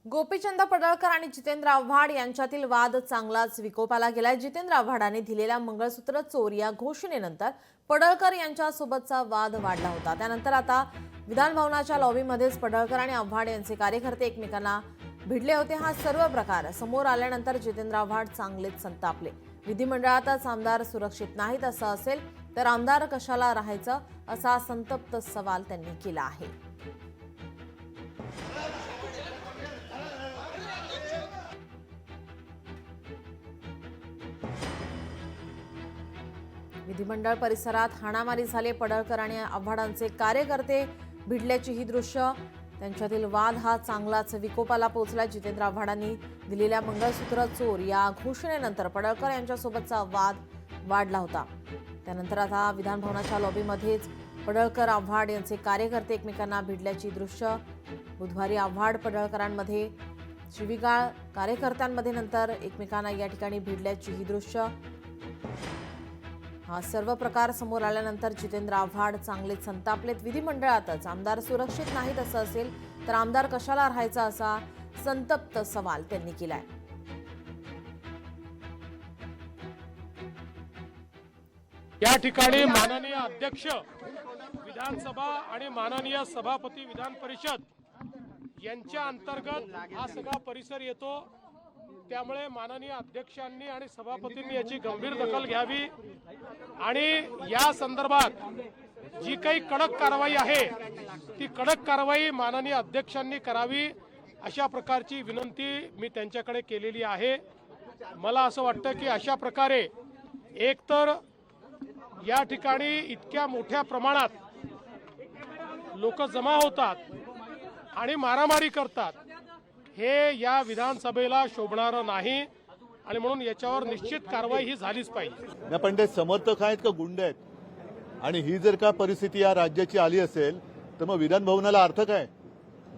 गोपीचंद पडळकर आणि जितेंद्र आव्हाड यांच्यातील वाद चांगलाच विकोपाला गेलाय। जितेंद्र आव्हाडांनी दिलेल्या मंगळसूत्र चोर या घोषणेनंतर पडळकर यांच्यासोबतचा वाद वाढला होता। त्यानंतर आता विधान भवनाच्या लॉबीमध्येच पडळकर आणि आव्हाड यांचे कार्यकर्ते एकमेकांना भिडले होते। हा सर्व प्रकार समोर आल्यानंतर जितेंद्र आव्हाड चांगलेच संतापले। विधिमंडळातच आमदार सुरक्षित नाहीत असं असेल तर आमदार कशाला राहायचं असा संतप्त सवाल त्यांनी केला आहे। विधिमंडळ परिसरात हाणामारी झाली। पडळकर आणि आव्हाडांचे कार्यकर्ते भिडल्याची ही दृश्य, त्यांच्यातील वाद हा चांगलाच विकोपाला पोहोचला। जितेंद्र आव्हाडांनी दिलेल्या मंगळसूत्र चोर या घोषणेनंतर पडळकर यांच्यासोबतचा वाद वाढला होता। त्यानंतर आता विधान भवनाच्या लॉबीमध्येच पडळकर आव्हाड यांचे कार्यकर्ते एकमेकांना भिडल्याची दृश्य, बुधवारी आव्हाड पडळकरांमध्ये शिवीगाळ, कार्यकर्त्यांमध्ये नंतर एकमेकांना या ठिकाणी भिडल्याची ही दृश्य। हा सर्व प्रकार समोर आल्यानंतर जितेंद्र आव्हाड चांगलेच संतापलेत। विधिमंडळातच आमदार सुरक्षित नाहीत असं असेल तर आमदार कशाला राहायचा असा संतप्त सवाल त्यांनी केलाय। या ठिकाणी माननीय अध्यक्ष विधानसभा आणि माननीय सभापती विधान परिषद यांच्या अंतर्गत हा सगळा परिसर येतो। त्यामुळे माननीय अध्यक्षांनी आणि सभापतींनी याची गंभीर दखल घ्यावी आणि या संदर्भात जी काही कडक कारवाई आहे ती कडक कारवाई माननीय अध्यक्षांनी करावी अशा प्रकारची विनंती मी त्यांच्याकडे केलेली आहे। मला असं वाटतं की अशा प्रकारे एकतर या ठिकाणी इतक्या मोठ्या प्रमाणात लोक जमा होतात आणि मारामारी करतात, हे या विधानसभेला शोभणारं नाही आणि म्हणून याच्यावर निश्चित कारवाई ही झालीच पाहिजे। पण ते समर्थक आहेत का गुंड आहेत? आणि ही जर का परिस्थिती या राज्याची आली असेल तर मग विधान भवनाला अर्थ काय?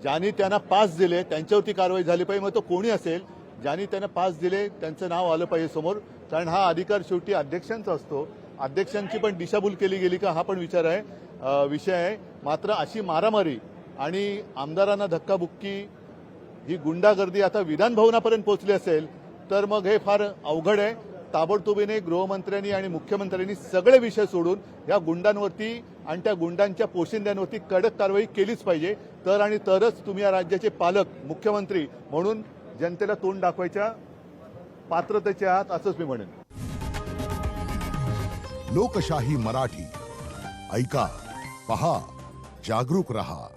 ज्यांनी त्यांना पास दिले त्यांच्यावरती कारवाई झाली पाहिजे, मग तो कोणी असेल ज्यांनी त्यांना पास दिले त्यांचं नाव आलं पाहिजे समोर, कारण हा अधिकार शेवटी अध्यक्षांचा असतो। अध्यक्षांची पण दिशाभूल केली गेली का हा पण विषय आहे। मात्र अशी मारामारी आणि आमदारांना धक्काबुक्की, ही गुंडागर्दी आता विधान भवनापर्यंत पोहोचली असेल तर मग हे फार अवघड आहे। ताबडतोबीने गृहमंत्र्यांनी आणि मुख्यमंत्र्यांनी सगळे विषय सोडून या गुंडांवरती आणि त्या गुंडांच्या पोशिंद्यांवरती कडक कारवाई केलीच पाहिजे, तरच तुम्ही या राज्याचे पालक मुख्यमंत्री म्हणून जनतेला तोंड दाखवायच्या पात्रतेचे आहात असंच मी म्हणेन। लोकशाही मराठी ऐका, पहा, जागरूक रहा।